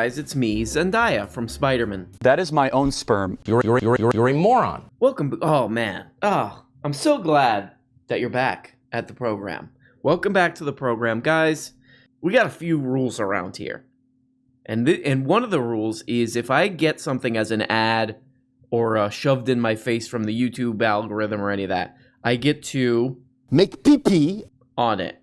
guys, it's me, Zendaya from Spider-Man. That is my own sperm. You're a moron. Welcome, oh man, I'm so glad that you're back at the program. Welcome back to the program, guys. We got a few rules around here. And one of the rules is if I get something as an ad or shoved in my face from the YouTube algorithm or any of that, I get to make pee-pee on it.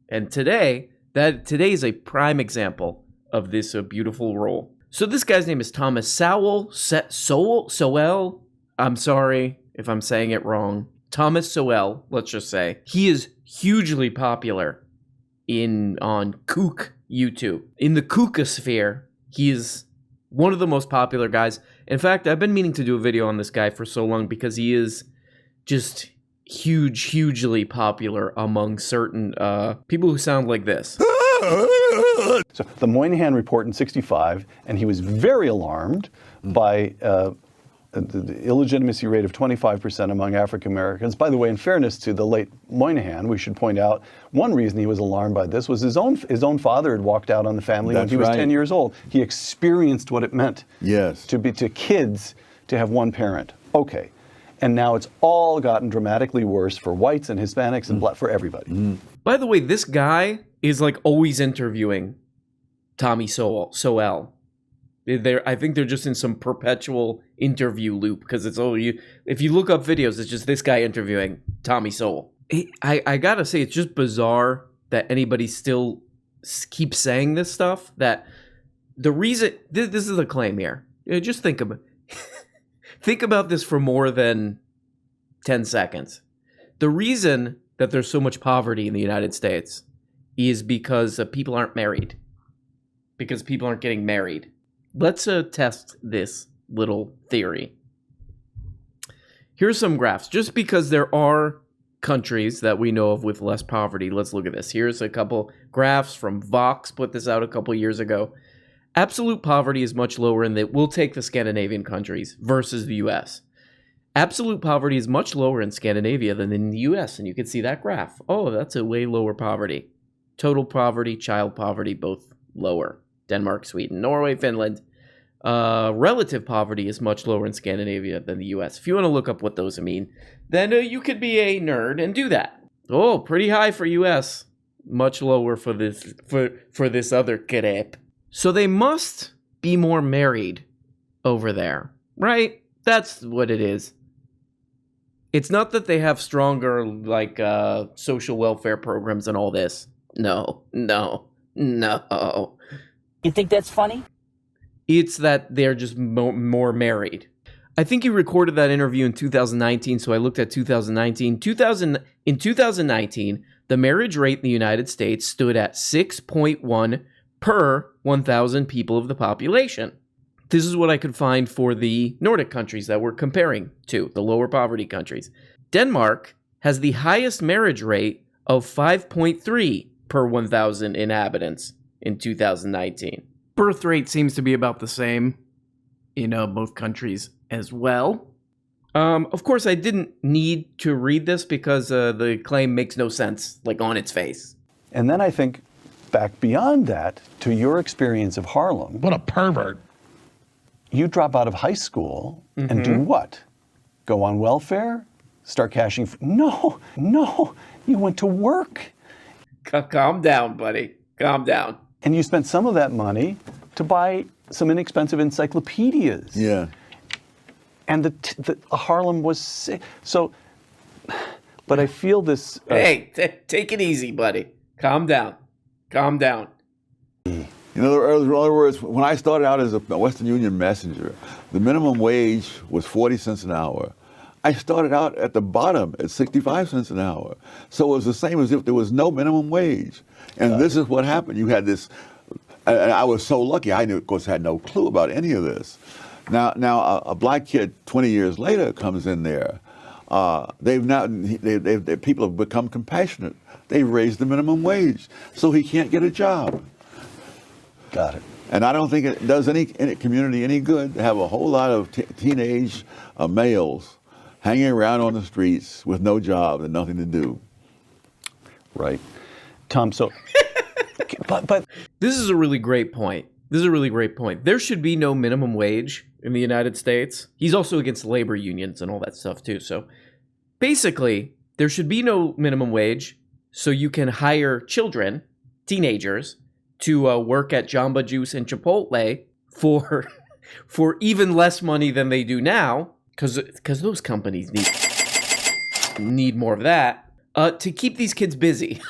And today's a prime example of this beautiful rule. So this guy's name is Thomas Sowell. Sowell. I'm sorry if I'm saying it wrong. Thomas Sowell, let's just say. He is hugely popular on Kook YouTube. In the Kookosphere, he is one of the most popular guys. In fact, I've been meaning to do a video on this guy for so long because he is just hugely popular among certain people who sound like this. So the Moynihan report in '65, and he was very alarmed by the illegitimacy rate of 25% among African Americans. By the way, in fairness to the late Moynihan, we should point out one reason he was alarmed by this was his own father had walked out on the family when he was 10 years old. He experienced what it meant to kids to have one parent. Okay. And now it's all gotten dramatically worse for whites and Hispanics and black, for everybody. By the way, this guy is like always interviewing Tommy Sowell. I think they're just in some perpetual interview loop because if you look up videos, it's just this guy interviewing Tommy Sowell. I gotta say, it's just bizarre that anybody still keeps saying this stuff. That the reason this is a claim here. Just think about this for more than 10 seconds. The reason that there's so much poverty in the United States is because people aren't married. Because people aren't getting married. Let's test this little theory. Here's some graphs. Just because there are countries that we know of with less poverty, let's look at this. Here's a couple graphs from Vox, put this out a couple years ago. Absolute poverty is much lower in that we'll take the Scandinavian countries versus the U.S. Absolute poverty is much lower in Scandinavia than in the U.S., and you can see that graph. Oh, that's a way lower poverty. Total poverty, child poverty, both lower. Denmark, Sweden, Norway, Finland. Relative poverty is much lower in Scandinavia than the U.S. If you want to look up what those mean, then you could be a nerd and do that. Oh, pretty high for U.S. Much lower for this other crap. So they must be more married over there, right? That's what it is. It's not that they have stronger, social welfare programs and all this. No. You think that's funny? It's that they're just more married. I think he recorded that interview in 2019, so I looked at 2019. In 2019, the marriage rate in the United States stood at 6.1 per 1,000 people of the population. This is what I could find for the Nordic countries that we're comparing to, the lower poverty countries. Denmark has the highest marriage rate of 5.3 per 1,000 inhabitants in 2019. Birth rate seems to be about the same in both countries as well. Of course, I didn't need to read this because the claim makes no sense, on its face. And then I think back beyond that to your experience of Harlem. What a pervert. You drop out of high school and do what? Go on welfare? Start cashing? No, you went to work. Calm down, buddy. Calm down. And you spent some of that money to buy some inexpensive encyclopedias. Yeah. And the Harlem was sick. So, but I feel this... Hey, take it easy, buddy. Calm down. In other words, when I started out as a Western Union messenger, the minimum wage was 40 cents an hour. I started out at the bottom at 65 cents an hour. So it was the same as if there was no minimum wage. And this is what happened. You had this, and I was so lucky. I, of course, had no clue about any of this. Now a black kid 20 years later comes in there. People have become compassionate. They raised the minimum wage, so he can't get a job. Got it. And I don't think it does any community any good to have a whole lot of teenage males hanging around on the streets with no job and nothing to do. Right. Tom, so... but this is a really great point. This is a really great point. There should be no minimum wage in the United States. He's also against labor unions and all that stuff too. So basically, there should be no minimum wage so you can hire children, teenagers, to work at Jamba Juice and Chipotle for even less money than they do now, because those companies need more of that, to keep these kids busy.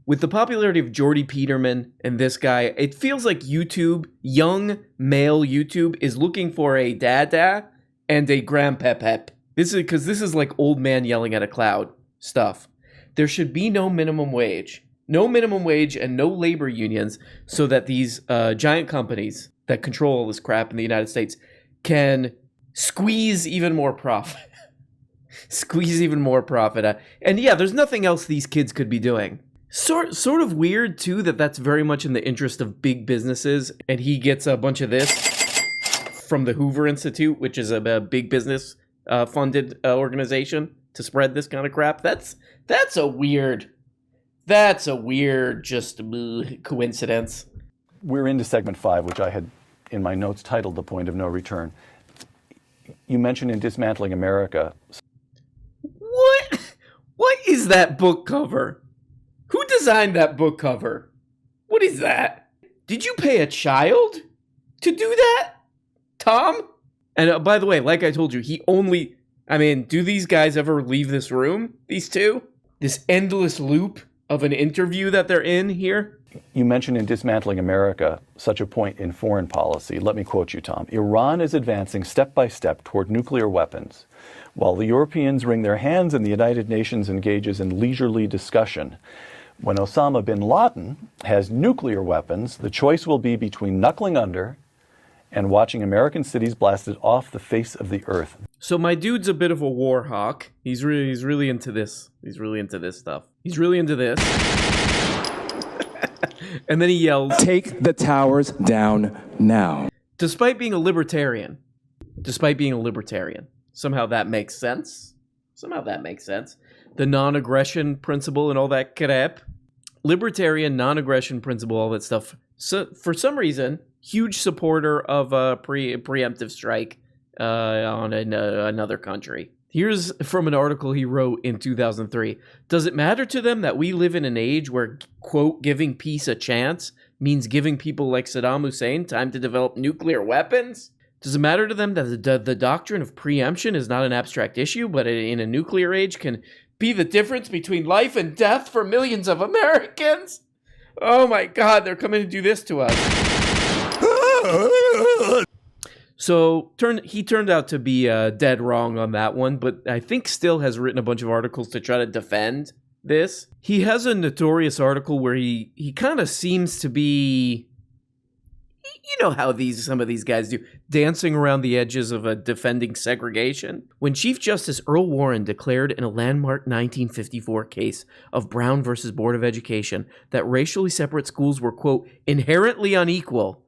With the popularity of Jordy Peterman and this guy, it feels like YouTube, young male YouTube, is looking for a dada and a grandpep. This is like old man yelling at a cloud stuff. There should be no minimum wage. No minimum wage and no labor unions so that these giant companies that control all this crap in the United States can squeeze even more profit. Squeeze even more profit. And yeah, there's nothing else these kids could be doing. Sort of weird, too, that's very much in the interest of big businesses. And he gets a bunch of this from the Hoover Institute, which is a big business funded organization to spread this kind of crap. That's a weird just coincidence. We're into segment 5, which I had in my notes titled The Point of No Return. You mentioned in Dismantling America. What is that book cover? Who designed that book cover? What is that? Did you pay a child to do that, Tom? And by the way, like I told you, do these guys ever leave this room? These two? This endless loop of an interview that they're in here? You mentioned in Dismantling America such a point in foreign policy. Let me quote you, Tom. Iran is advancing step by step toward nuclear weapons, while the Europeans wring their hands and the United Nations engages in leisurely discussion. When Osama bin Laden has nuclear weapons, the choice will be between knuckling under and watching American cities blasted off the face of the earth. So my dude's a bit of a war hawk. He's really into this. He's really into this stuff. He's really into this. And then he yells, "Take the towers down now." Despite being a libertarian. Somehow that makes sense. The non-aggression principle and all that crap. Libertarian, non-aggression principle, all that stuff. So for some reason, huge supporter of a preemptive strike on another country. Here's from an article he wrote in 2003. Does it matter to them that we live in an age where, quote, giving peace a chance means giving people like Saddam Hussein time to develop nuclear weapons? Does it matter to them that the doctrine of preemption is not an abstract issue, but in a nuclear age can be the difference between life and death for millions of Americans? Oh my God, they're coming to do this to us. So he turned out to be dead wrong on that one, but I think still has written a bunch of articles to try to defend this. He has a notorious article where he kind of seems to be, you know how some of these guys do, dancing around the edges of defending segregation. When Chief Justice Earl Warren declared in a landmark 1954 case of Brown versus Board of Education that racially separate schools were, quote, inherently unequal,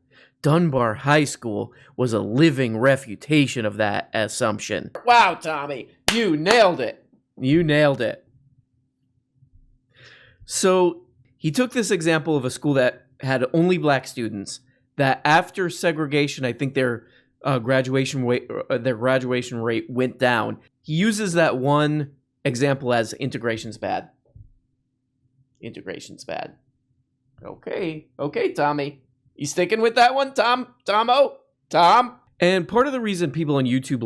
Dunbar High School was a living refutation of that assumption. Wow, Tommy, you nailed it. So he took this example of a school that had only black students, that after segregation, I think their graduation rate went down. He uses that one example as integration's bad. Okay, Tommy. You sticking with that one, Tom? And part of the reason people on YouTube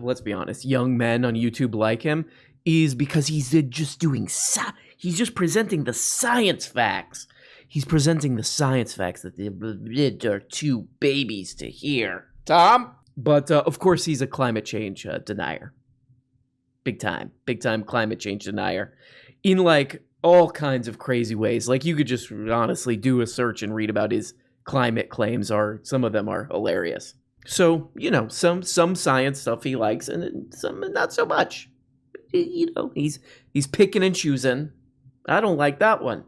let's be honest, young men on YouTube like him is because he's just presenting the science facts. He's presenting the science facts that they're too babies to hear. Tom? But of course he's a climate change denier. Big time climate change denier. In like all kinds of crazy ways. Like you could just honestly do a search and read about his climate claims, some of them are hilarious. So, some science stuff he likes and some not so much. He's picking and choosing. I don't like that one.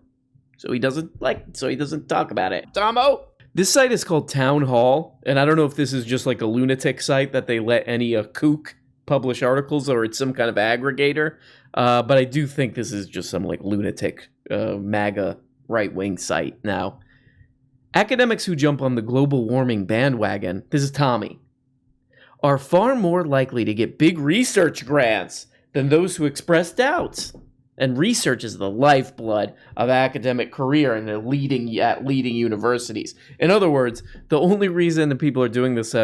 So he doesn't talk about it. Tomo? This site is called Town Hall, and I don't know if this is just like a lunatic site that they let any kook publish articles or it's some kind of aggregator. But I do think this is just some like lunatic MAGA right-wing site now. Academics who jump on the global warming bandwagon, this is Tommy, are far more likely to get big research grants than those who express doubts. And research is the lifeblood of academic career and leading universities. In other words, the only reason that people are doing this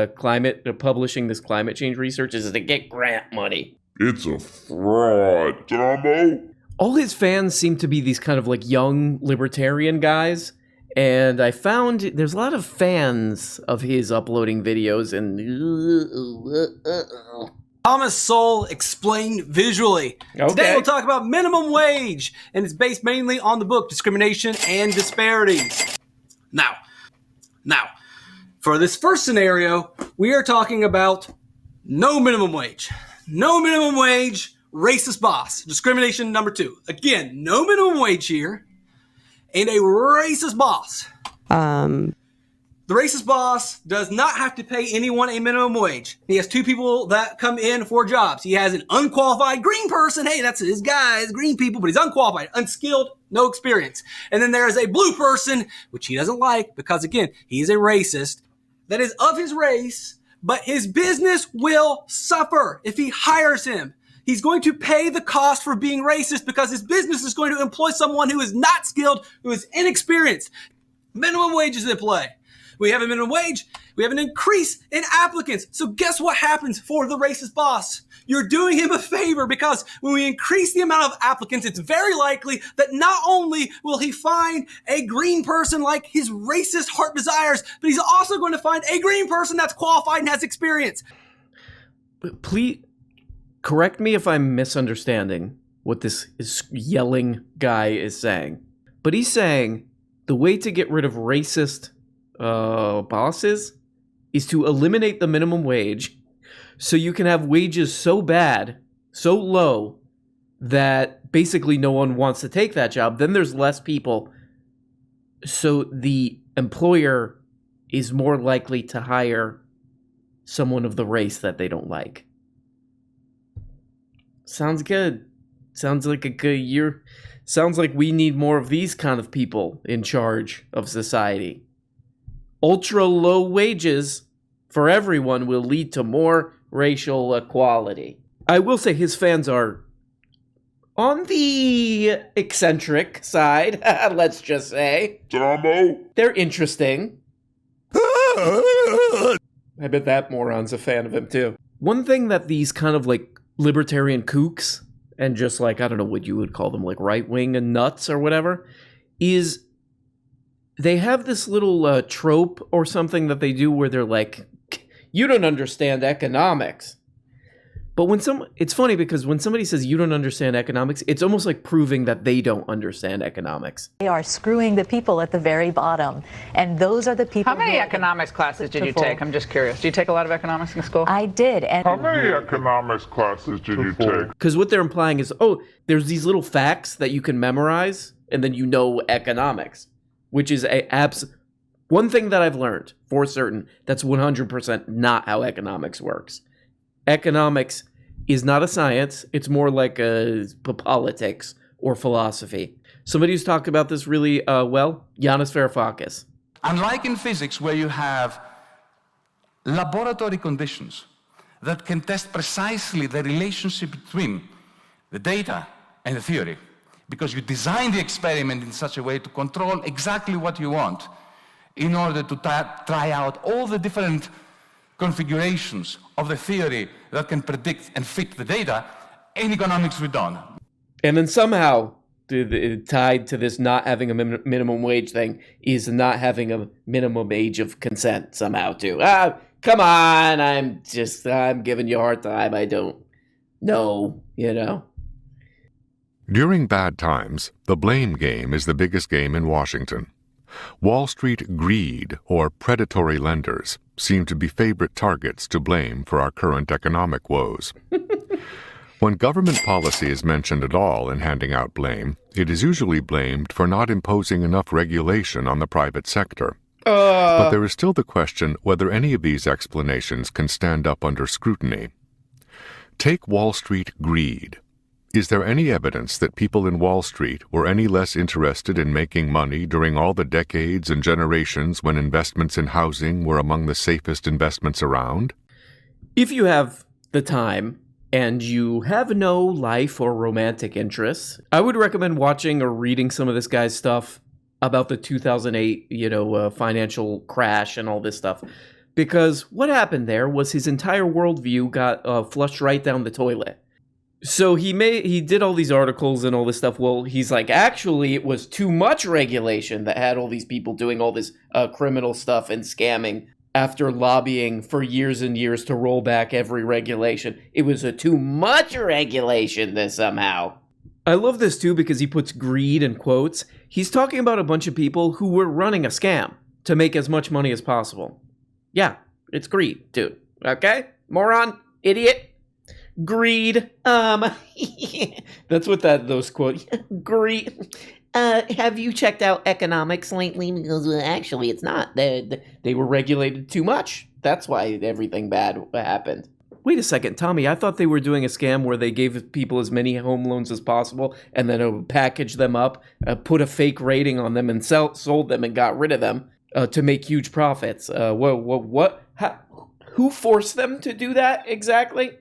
publishing this climate change research is to get grant money. It's a fraud, Dumbo. All his fans seem to be these kind of like young libertarian guys. And I found there's a lot of fans of his uploading videos and... Thomas Sowell explained visually. Okay. Today we'll talk about minimum wage, and it's based mainly on the book Discrimination and Disparities. Now, for this first scenario, we are talking about no minimum wage. No minimum wage, racist boss. Discrimination number 2. Again, no minimum wage here, and a racist boss. The racist boss does not have to pay anyone a minimum wage. He has 2 people that come in for jobs. He has an unqualified green person. Hey, that's his guys, green people, but he's unqualified, unskilled, no experience. And then there is a blue person, which he doesn't like because, again, he's a racist that is of his race, but his business will suffer if he hires him. He's going to pay the cost for being racist because his business is going to employ someone who is not skilled, who is inexperienced. Minimum wage is in play. We have a minimum wage. We have an increase in applicants. So guess what happens for the racist boss? You're doing him a favor because when we increase the amount of applicants, it's very likely that not only will he find a green person like his racist heart desires, but he's also going to find a green person that's qualified and has experience. Please correct me if I'm misunderstanding what this yelling guy is saying. But he's saying the way to get rid of racist bosses is to eliminate the minimum wage so you can have wages so bad, so low, that basically no one wants to take that job. Then there's less people, so the employer is more likely to hire someone of the race that they don't like. Sounds good. Sounds like a good year. Sounds like we need more of these kind of people in charge of society. Ultra low wages for everyone will lead to more racial equality. I will say his fans are on the eccentric side, let's just say. Dumbo. They're interesting. I bet that moron's a fan of him too. One thing that these kind of like libertarian kooks and just like, I don't know what you would call them, like right-wing and nuts or whatever, is they have this little trope or something that they do where they're like, you don't understand economics. But it's funny because when somebody says you don't understand economics, it's almost like proving that they don't understand economics. They are screwing the people at the very bottom. And those are the people. How many economics classes did you take? I'm just curious. Did you take a lot of economics in school? I did. And How many economics classes did you take? Because what they're implying is, oh, there's these little facts that you can memorize and then you know economics, which is one thing that I've learned for certain. That's 100% not how economics works. Economics is not a science. It's more like a politics or philosophy. Somebody who's talked about this really well, Yanis Varoufakis. Unlike in physics, where you have laboratory conditions that can test precisely the relationship between the data and the theory, because you design the experiment in such a way to control exactly what you want in order to try out all the different configurations of the theory that can predict and fit the data, in economics we're done. And then somehow, tied to this not having a minimum wage thing, is not having a minimum age of consent somehow too. Come on, I'm giving you a hard time. I don't know, During bad times, the blame game is the biggest game in Washington. Wall Street greed or predatory lenders seem to be favorite targets to blame for our current economic woes. When government policy is mentioned at all in handing out blame, it is usually blamed for not imposing enough regulation on the private sector. But there is still the question whether any of these explanations can stand up under scrutiny. Take Wall Street greed. Is there any evidence that people in Wall Street were any less interested in making money during all the decades and generations when investments in housing were among the safest investments around? If you have the time and you have no life or romantic interests, I would recommend watching or reading some of this guy's stuff about the 2008, financial crash and all this stuff. Because what happened there was his entire worldview got flushed right down the toilet. So he did all these articles and all this stuff. Well, he's like, actually, it was too much regulation that had all these people doing all this criminal stuff and scamming after lobbying for years and years to roll back every regulation. It was a too much regulation this somehow. I love this too because he puts greed in quotes. He's talking about a bunch of people who were running a scam to make as much money as possible. Yeah, it's greed, dude. Okay? Moron, idiot. Greed. That's what those quotes. Greed. Have you checked out economics lately? Because actually, it's not. They were regulated too much. That's why everything bad happened. Wait a second, Tommy. I thought they were doing a scam where they gave people as many home loans as possible and then package them up, put a fake rating on them, and sold them and got rid of them to make huge profits. What? Who forced them to do that exactly?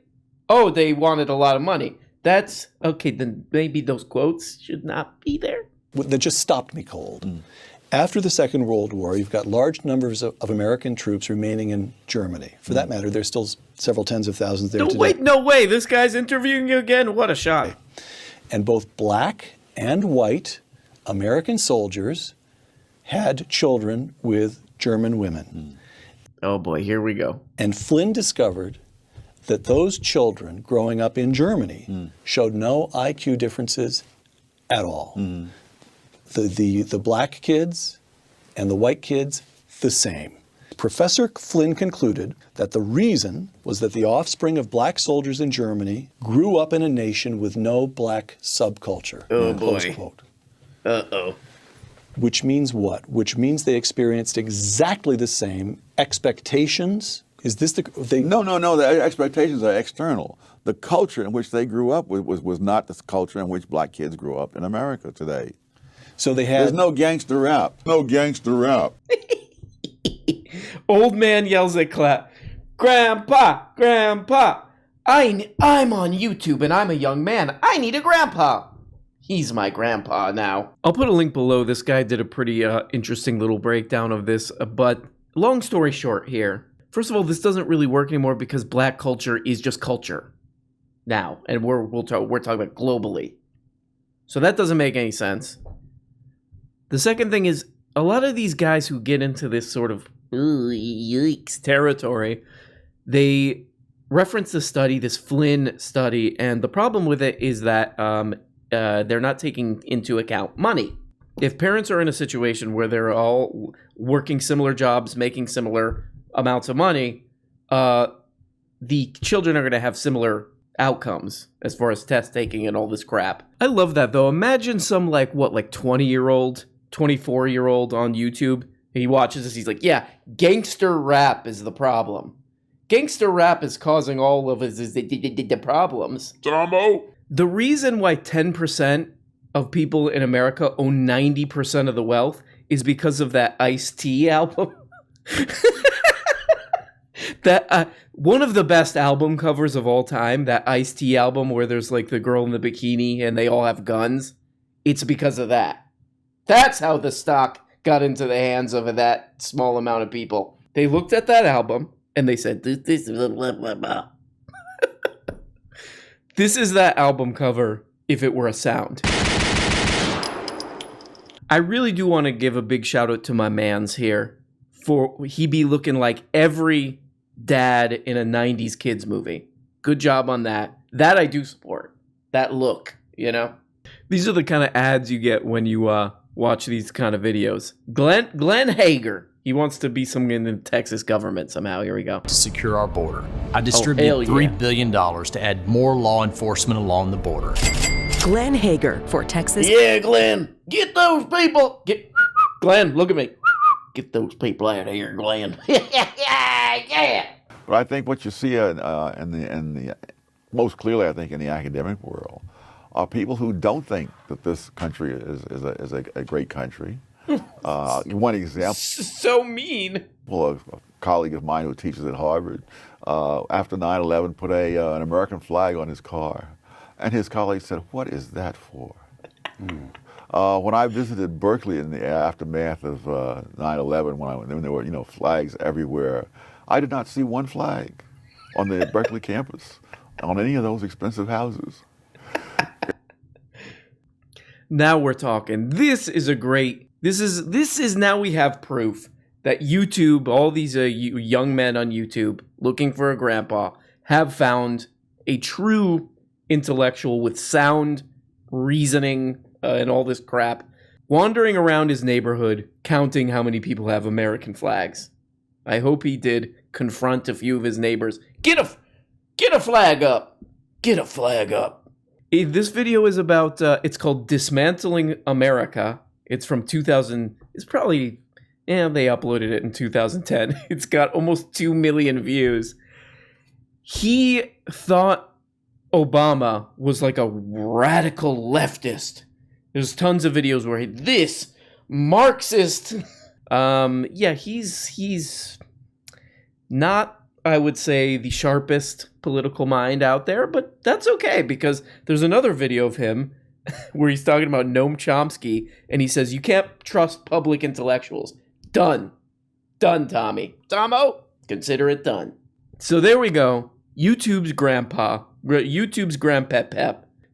Oh, they wanted a lot of money. That's okay. Then maybe those quotes should not be there. That just stopped me cold. After the Second World War, you've got large numbers of American troops remaining in Germany. For that matter, there's still several tens of thousands there today. No way. This guy's interviewing you again? What a shock. And both black and white American soldiers had children with German women. Oh boy, here we go. And Flynn discovered that those children growing up in Germany showed no IQ differences at all. The black kids and the white kids, the same. Professor Flynn concluded that the reason was that the offspring of black soldiers in Germany grew up in a nation with no black subculture. Oh close boy. quote. Uh-oh. Which means what? Which means they experienced exactly the same expectations. Is this No. The expectations are external. The culture in which they grew up was not the culture in which black kids grew up in America today. So they had. There's no gangster rap. No gangster rap. Old man yells at clap. Grandpa, I'm on YouTube and I'm a young man. I need a grandpa. He's my grandpa now. I'll put a link below. This guy did a pretty interesting little breakdown of this. But long story short here. First of all, this doesn't really work anymore because black culture is just culture now. And we're talking about globally. So that doesn't make any sense. The second thing is, a lot of these guys who get into this sort of yikes territory, they reference the study, this Flynn study, and the problem with it is that they're not taking into account money. If parents are in a situation where they're all working similar jobs, making similar amounts of money, the children are going to have similar outcomes as far as test taking and all this crap. I love that though. Imagine some 20-year-old, 24-year-old on YouTube. He watches this. He's like, yeah, gangster rap is the problem. Gangster rap is causing all of the problems. Tomo? The reason why 10% of people in America own 90% of the wealth is because of that Ice-T album. That one of the best album covers of all time, that Ice-T album where there's the girl in the bikini and they all have guns. It's because of that. That's how the stock got into the hands of that small amount of people. They looked at that album and they said, this is blah, blah, blah. This is that album cover if it were a sound. I really do want to give a big shout out to my mans here for he be looking like every dad in a 90s kids movie. Good job on that. That I do support. That look, These are the kind of ads you get when you watch these kind of videos. Glenn Hager. He wants to be someone in the Texas government somehow. Here we go. To secure our border. I distribute $3 billion to add more law enforcement along the border. Glenn Hager for Texas. Yeah, Glenn. Get those people. Glenn, look at me. Get those people out of here, Glenn. Yeah. But I think what you see in the most clearly, I think, in the academic world are people who don't think that this country is a great country. One example. So mean. Well, a colleague of mine who teaches at Harvard, after 9/11, put an American flag on his car. And his colleague said, "What is that for?" When I visited Berkeley in the aftermath of 9/11, when there were flags everywhere, I did not see one flag on the Berkeley campus on any of those expensive houses. Now we're talking. This is now we have proof that YouTube, all these young men on YouTube looking for a grandpa, have found a true intellectual with sound reasoning and all this crap, wandering around his neighborhood, counting how many people have American flags. I hope he did confront a few of his neighbors. Get a flag up! Get a flag up! This video is about, it's called Dismantling America. It's from 2000, it's probably, they uploaded it in 2010. It's got almost 2 million views. He thought Obama was like a radical leftist. There's tons of videos where this Marxist. He's not, I would say, the sharpest political mind out there, but that's okay because there's another video of him where he's talking about Noam Chomsky and he says, "You can't trust public intellectuals." Done, Tommy. Tomo, consider it done. So there we go. YouTube's grandpep,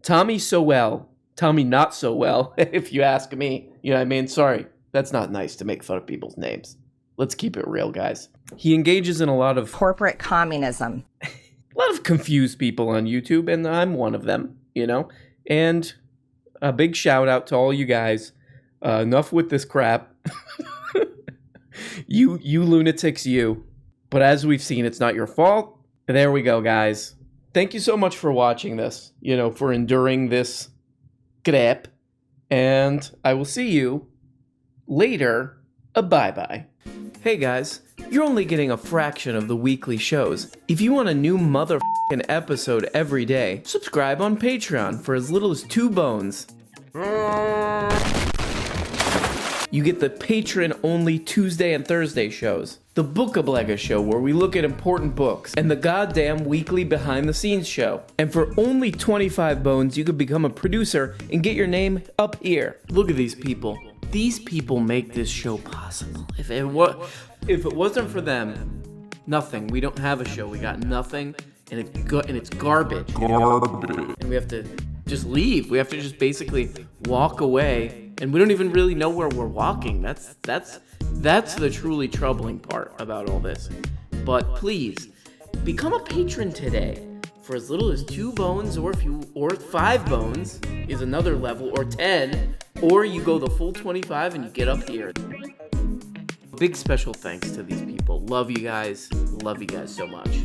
Tommy Sowell. Tommy not so well, if you ask me. You know what I mean? Sorry, that's not nice to make fun of people's names. Let's keep it real, guys. He engages in a lot of corporate communism. A lot of confused people on YouTube, and I'm one of them, And a big shout out to all you guys. Enough with this crap. You lunatics, you. But as we've seen, it's not your fault. There we go, guys. Thank you so much for watching this, for enduring this crap. And I will see you later. Bye-bye. Hey, guys. You're only getting a fraction of the weekly shows. If you want a new motherfucking episode every day, subscribe on Patreon for as little as 2 bones. You get the patron-only Tuesday and Thursday shows, the Bookablega show where we look at important books, and the goddamn weekly behind-the-scenes show. And for only 25 bones, you could become a producer and get your name up here. Look at these people. These people make this show possible. If it wasn't for them, nothing. We don't have a show. We got nothing, and it's garbage. And we have to just leave. We have to just basically walk away. And we don't even really know where we're walking. That's the truly troubling part about all this. But please, become a patron today for as little as 2 bones, or 5 bones is another level, or 10, or you go the full 25 and you get up here. Big special thanks to these people. Love you guys so much.